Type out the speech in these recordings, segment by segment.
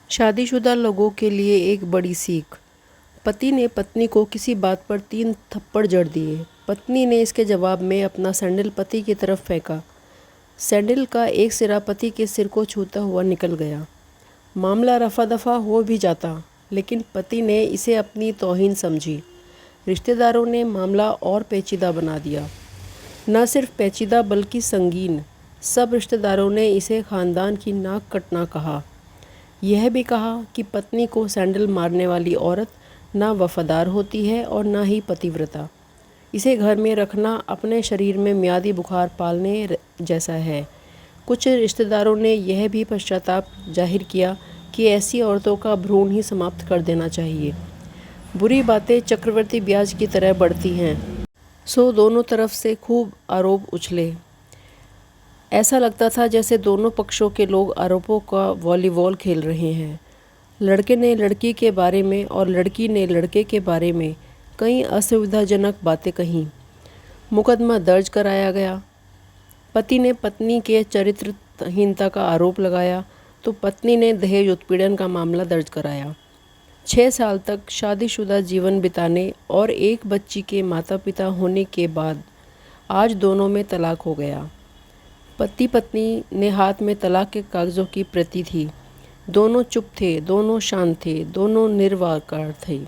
शादीशुदा लोगों के लिए एक बड़ी सीख। पति ने पत्नी को किसी बात पर 3 थप्पड़ जड़ दिए। पत्नी ने इसके जवाब में अपना सैंडल पति की तरफ फेंका। सैंडल का एक सिरा पति के सिर को छूता हुआ निकल गया। मामला रफा दफा हो भी जाता, लेकिन पति ने इसे अपनी तौहीन समझी। रिश्तेदारों ने मामला और पेचीदा बना दिया। न सिर्फ पेचीदा बल्कि संगीन। सब रिश्तेदारों ने इसे ख़ानदान की नाक कटना कहा। यह भी कहा कि पत्नी को सैंडल मारने वाली औरत ना वफादार होती है और ना ही पतिव्रता। इसे घर में रखना अपने शरीर में मियादी बुखार पालने जैसा है। कुछ रिश्तेदारों ने यह भी पश्चाताप जाहिर किया कि ऐसी औरतों का भ्रूण ही समाप्त कर देना चाहिए। बुरी बातें चक्रवृद्धि ब्याज की तरह बढ़ती हैं, सो दोनों तरफ से खूब आरोप उछले। ऐसा लगता था जैसे दोनों पक्षों के लोग आरोपों का वॉलीबॉल खेल रहे हैं। लड़के ने लड़की के बारे में और लड़की ने लड़के के बारे में कई असुविधाजनक बातें कहीं। मुकदमा दर्ज कराया गया। पति ने पत्नी के चरित्रहीनता का आरोप लगाया तो पत्नी ने दहेज उत्पीड़न का मामला दर्ज कराया। 6 साल तक शादीशुदा जीवन बिताने और एक बच्ची के माता पिता होने के बाद आज दोनों में तलाक हो गया। पति पत्नी ने हाथ में तलाक के कागज़ों की प्रति थी। दोनों चुप थे, दोनों शांत थे, दोनों निर्विकार थे।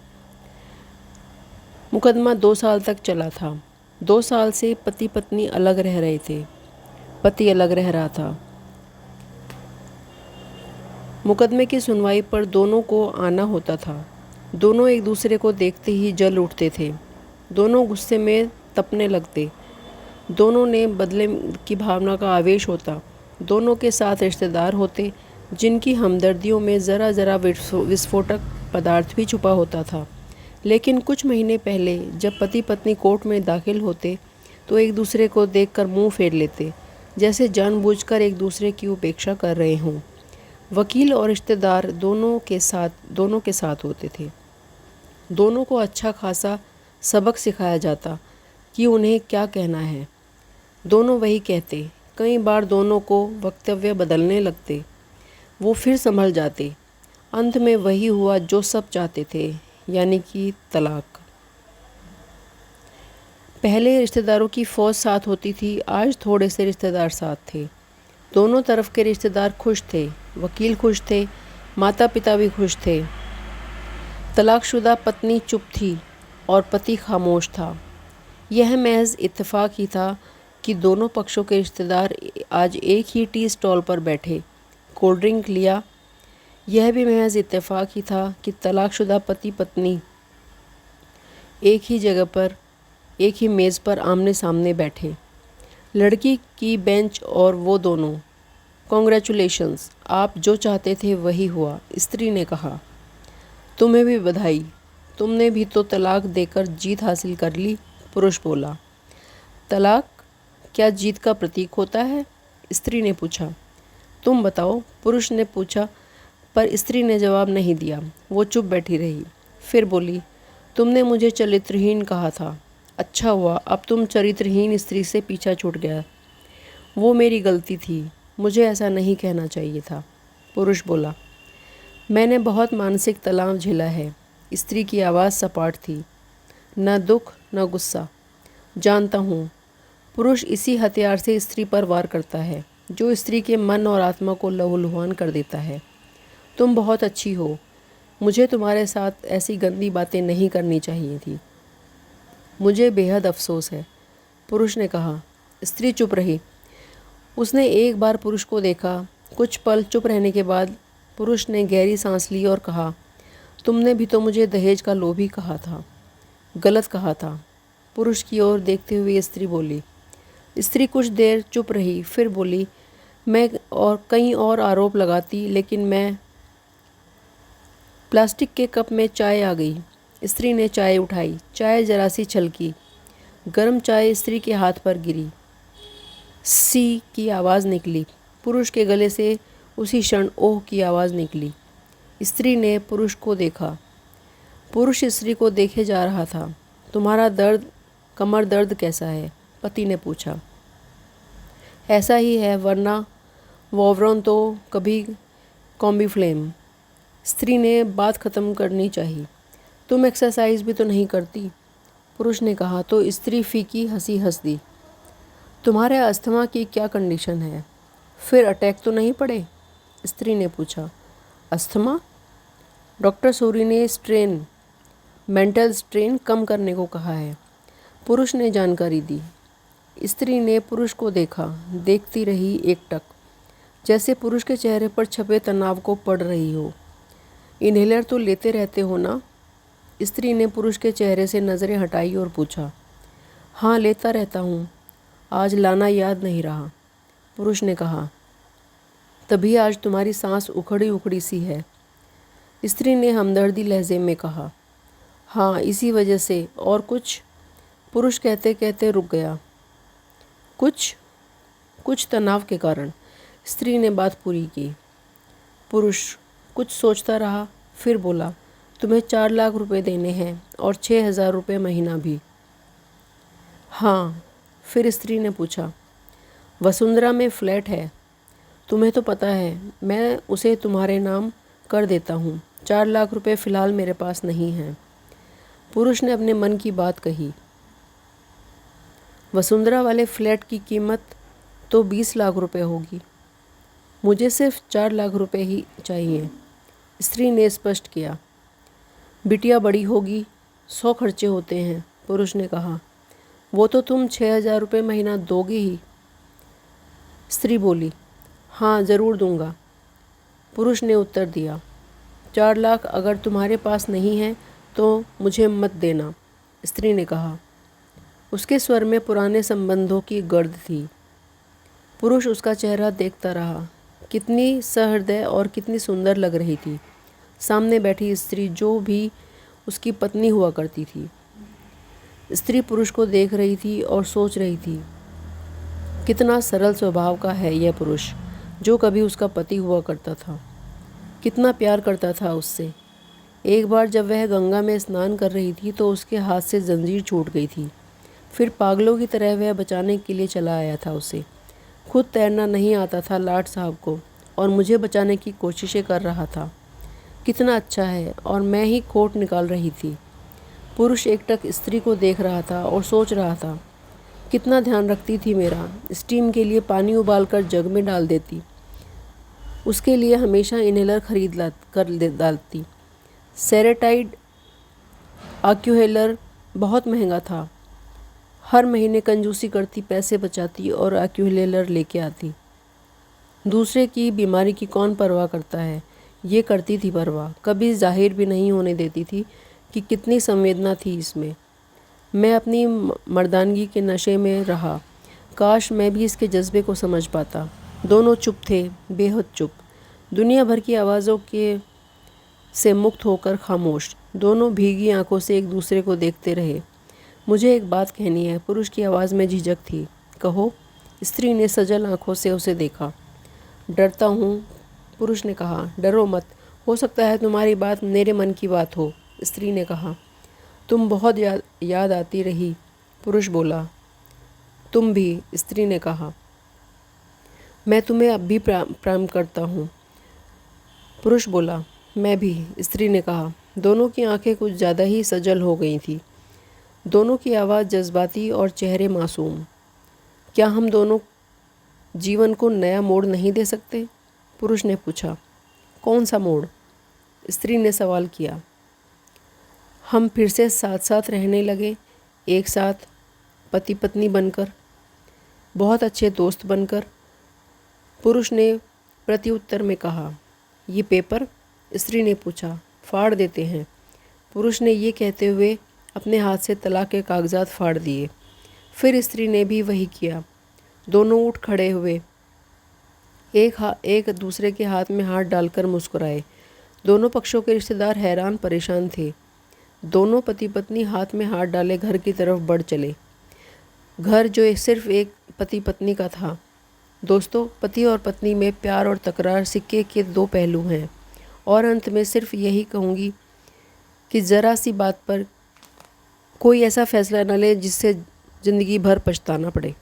मुकदमा 2 साल तक चला था। 2 साल से पति पत्नी अलग रह रहे थे। पति अलग रह रहा था। मुकदमे की सुनवाई पर दोनों को आना होता था। दोनों एक दूसरे को देखते ही जल उठते थे। दोनों गुस्से में तपने लगते। दोनों ने बदले की भावना का आवेश होता। दोनों के साथ रिश्तेदार होते जिनकी हमदर्दियों में ज़रा ज़रा विस्फोटक पदार्थ भी छुपा होता था। लेकिन कुछ महीने पहले जब पति पत्नी कोर्ट में दाखिल होते तो एक दूसरे को देखकर मुंह फेर लेते, जैसे जानबूझकर एक दूसरे की उपेक्षा कर रहे हों। वकील और रिश्तेदार दोनों के साथ होते थे। दोनों को अच्छा खासा सबक सिखाया जाता कि उन्हें क्या कहना है। दोनों वही कहते। कई बार दोनों को वक्तव्य बदलने लगते। वो फिर संभल जाते। अंत में वही हुआ जो सब चाहते थे, यानी कि तलाक। पहले रिश्तेदारों की फ़ौज साथ होती थी, आज थोड़े से रिश्तेदार साथ थे। दोनों तरफ के रिश्तेदार खुश थे। वकील खुश थे, माता पिता भी खुश थे। तलाकशुदा पत्नी चुप थी और पति खामोश था। यह महज इत्तेफाक ही था कि दोनों पक्षों के रिश्तेदार आज एक ही टी स्टॉल पर बैठे, कोल्ड ड्रिंक लिया। यह भी महज इत्तेफाक ही था कि तलाकशुदा पति पत्नी एक ही जगह पर, एक ही मेज़ पर आमने सामने बैठे। लड़की की बेंच और वो दोनों। कॉन्ग्रेचुलेशंस, आप जो चाहते थे वही हुआ, स्त्री ने कहा। तुम्हें भी बधाई, तुमने भी तो तलाक देकर जीत हासिल कर ली, पुरुष बोला। तलाक क्या जीत का प्रतीक होता है? स्त्री ने पूछा। तुम बताओ, पुरुष ने पूछा, पर स्त्री ने जवाब नहीं दिया। वो चुप बैठी रही। फिर बोली, तुमने मुझे चरित्रहीन कहा था। अच्छा हुआ, अब तुम चरित्रहीन स्त्री से पीछा छूट गया। वो मेरी गलती थी, मुझे ऐसा नहीं कहना चाहिए था, पुरुष बोला। मैंने बहुत मानसिक तनाव झेला है। स्त्री की आवाज़ सपाट थी, न दुख न गुस्सा। जानता हूँ। पुरुष इसी हथियार से स्त्री पर वार करता है, जो स्त्री के मन और आत्मा को लहूलुहान कर देता है। तुम बहुत अच्छी हो, मुझे तुम्हारे साथ ऐसी गंदी बातें नहीं करनी चाहिए थी। मुझे बेहद अफसोस है, पुरुष ने कहा। स्त्री चुप रही। उसने एक बार पुरुष को देखा। कुछ पल चुप रहने के बाद पुरुष ने गहरी सांस ली और कहा, तुमने भी तो मुझे दहेज का लोभी कहा था। गलत कहा था, पुरुष की ओर देखते हुए स्त्री बोली। स्त्री कुछ देर चुप रही, फिर बोली, मैं और कई और आरोप लगाती, लेकिन मैं। प्लास्टिक के कप में चाय आ गई। स्त्री ने चाय उठाई। चाय जरा सी छलकी। गर्म चाय स्त्री के हाथ पर गिरी। सी की आवाज़ निकली। पुरुष के गले से उसी क्षण ओह की आवाज़ निकली। स्त्री ने पुरुष को देखा। पुरुष स्त्री को देखे जा रहा था। तुम्हारा कमर दर्द कैसा है? पति ने पूछा। ऐसा ही है, वरना वोवरन तो कभी कॉम्बीफ्लेम। स्त्री ने बात खत्म करनी चाहिए। तुम एक्सरसाइज भी तो नहीं करती, पुरुष ने कहा तो स्त्री फीकी हंसी हंस दी। तुम्हारे अस्थमा की क्या कंडीशन है? फिर अटैक तो नहीं पड़े? स्त्री ने पूछा। अस्थमा? डॉक्टर सूरी ने मेंटल स्ट्रेन कम करने को कहा है, पुरुष ने जानकारी दी। स्त्री ने पुरुष को देखा, देखती रही एकटक, जैसे पुरुष के चेहरे पर छपे तनाव को पढ़ रही हो। इन्हेलर तो लेते रहते हो ना? स्त्री ने पुरुष के चेहरे से नज़रें हटाई और पूछा। हाँ, लेता रहता हूँ, आज लाना याद नहीं रहा, पुरुष ने कहा। तभी आज तुम्हारी सांस उखड़ी उखड़ी सी है, स्त्री ने हमदर्दी लहजे में कहा। हाँ, इसी वजह से। और कुछ? पुरुष कहते कहते रुक गया। कुछ तनाव के कारण, स्त्री ने बात पूरी की। पुरुष कुछ सोचता रहा, फिर बोला, तुम्हें 4 लाख रुपए देने हैं और 6,000 रुपये महीना भी। हाँ। फिर स्त्री ने पूछा, वसुंधरा में फ्लैट है, तुम्हें तो पता है, मैं उसे तुम्हारे नाम कर देता हूँ। 4 लाख रुपए फ़िलहाल मेरे पास नहीं हैं, पुरुष ने अपने मन की बात कही। वसुंधरा वाले फ्लैट की कीमत तो 20 लाख रुपए होगी, मुझे सिर्फ 4 लाख रुपए ही चाहिए, स्त्री ने स्पष्ट किया। बिटिया बड़ी होगी, 100 खर्चे होते हैं, पुरुष ने कहा। वो तो तुम 6,000 रुपये महीना दोगे ही, स्त्री बोली। हाँ, ज़रूर दूंगा, पुरुष ने उत्तर दिया। 4 लाख अगर तुम्हारे पास नहीं है तो मुझे मत देना, स्त्री ने कहा। उसके स्वर में पुराने संबंधों की गर्द थी। पुरुष उसका चेहरा देखता रहा। कितनी सहृदय और कितनी सुंदर लग रही थी सामने बैठी स्त्री, जो भी उसकी पत्नी हुआ करती थी। स्त्री पुरुष को देख रही थी और सोच रही थी, कितना सरल स्वभाव का है यह पुरुष जो कभी उसका पति हुआ करता था। कितना प्यार करता था उससे। एक बार जब वह गंगा में स्नान कर रही थी तो उसके हाथ से जंजीर छूट गई थी। फिर पागलों की तरह वह बचाने के लिए चला आया था उसे। खुद तैरना नहीं आता था लाट साहब को और मुझे बचाने की कोशिशें कर रहा था। कितना अच्छा है, और मैं ही खोट निकाल रही थी। पुरुष एकटक स्त्री को देख रहा था और सोच रहा था, कितना ध्यान रखती थी मेरा। स्टीम के लिए पानी उबालकर जग में डाल देती, उसके लिए हमेशा इन्हेलर खरीद डालती। सेरेटाइड एक्यूहेलर बहुत महंगा था। हर महीने कंजूसी करती, पैसे बचाती और एक्यूहेलर लेके आती। दूसरे की बीमारी की कौन परवाह करता है, ये करती थी परवाह। कभी जाहिर भी नहीं होने देती थी कि कितनी संवेदना थी इसमें। मैं अपनी मर्दानगी के नशे में रहा। काश मैं भी इसके जज्बे को समझ पाता। दोनों चुप थे, बेहद चुप, दुनिया भर की आवाज़ों के से मुक्त होकर खामोश। दोनों भीगी आंखों से एक दूसरे को देखते रहे। मुझे एक बात कहनी है, पुरुष की आवाज़ में झिझक थी। कहो, स्त्री ने सजल आंखों से उसे देखा। डरता हूँ, पुरुष ने कहा। डरो मत, हो सकता है तुम्हारी बात मेरे मन की बात हो, स्त्री ने कहा। तुम बहुत याद आती रही, पुरुष बोला। तुम भी, स्त्री ने कहा। मैं तुम्हें अब भी प्रेम करता हूँ, पुरुष बोला। मैं भी, स्त्री ने कहा। दोनों की आंखें कुछ ज़्यादा ही सजल हो गई थी। दोनों की आवाज़ जज्बाती और चेहरे मासूम। क्या हम दोनों जीवन को नया मोड़ नहीं दे सकते, पुरुष ने पूछा। कौन सा मोड़, स्त्री ने सवाल किया। हम फिर से साथ साथ रहने लगे, एक साथ, पति पत्नी बनकर, बहुत अच्छे दोस्त बनकर, पुरुष ने प्रत्युत्तर में कहा। ये पेपर, स्त्री ने पूछा। फाड़ देते हैं, पुरुष ने ये कहते हुए अपने हाथ से तलाक के कागजात फाड़ दिए। फिर स्त्री ने भी वही किया। दोनों उठ खड़े हुए, एक दूसरे के हाथ में हाथ डालकर मुस्कुराए। दोनों पक्षों के रिश्तेदार हैरान परेशान थे। दोनों पति पत्नी हाथ में हाथ डाले घर की तरफ बढ़ चले। घर जो सिर्फ एक पति पत्नी का था। दोस्तों, पति और पत्नी में प्यार और तकरार सिक्के के 2 पहलू हैं। और अंत में सिर्फ यही कहूँगी कि ज़रा सी बात पर कोई ऐसा फैसला न ले जिससे ज़िंदगी भर पछताना पड़े।